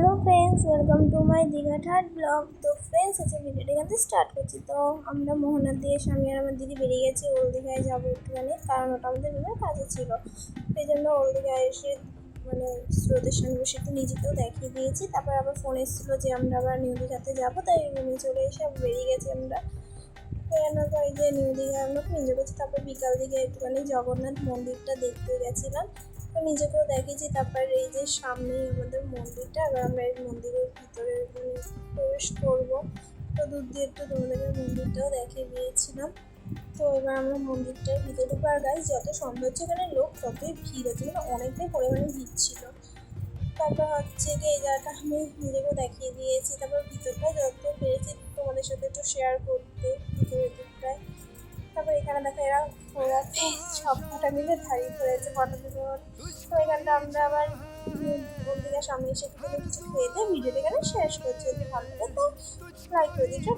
Hello friends, welcome to my দীঘাঠাট blog. তো friends, আজকে ভিডিওটা এখান থেকে স্টার্ট করছি। তো আমরা মোহনার দিয়ে স্বামী আর আমার দিদি বেরিয়ে গেছি ওল্ড দীঘায় যাবো একটুখানি, কারণ ওটা আমাদের রুমের কাছে ছিল। সেই জন্য ওল্ড দীঘায় এসে মানে স্রোতের সঙ্গে বসে একটু নিজেকেও দেখিয়ে দিয়েছি। তারপর আবার ফোন এসেছিলো যে আমরা আবার নিউ দীঘাতে যাবো, তাই রুমে চলে এসে বেরিয়ে গেছি আমরা। বেরানোর পর এই যে নিউ দীঘায় আমরা খুব এনজয় করছি। তারপর বিকাল দিকে একটুখানি জগন্নাথ মন্দিরটা দেখতে গেছিলাম, তো নিজেকেও দেখেছি। তারপর এই যে সামনেই আমাদের মন্দিরটা, এবার আমরা এই মন্দিরের ভিতরে প্রবেশ করবো। তো দূর দিয়ে একটু তোমাদেরকে মন্দিরটাও দেখিয়ে দিয়েছিলাম। তো এবার আমরা মন্দিরটার ভিতরে ঢুকবো। আর গাইস, যত সন্ধ্যা হচ্ছে এখানে লোক ততই ভিড় হচ্ছে, মানে অনেকটাই পরিমাণে ভিড় ছিল। তারপর হচ্ছে কি এই জায়গাটা আমি নিজেকেও দেখিয়ে দিয়েছি। তারপর ভিতরটা যত পেরেছি তোমাদের সাথে একটু শেয়ার করতে ভিতরটায়। তারপর এখানে দেখো এরা ঘোরাতে সব কটা মিলে দাঁড়িয়ে পড়েছে ফটো তুলে। তো এখানটা আমরা আবার বন্ধুদের সামনে এসে কিছু খেয়ে দিয়ে ভিডিওটা এখানে শেষ করছি। যদি ভালো লাগে তো লাইক করে দিচ্ছ।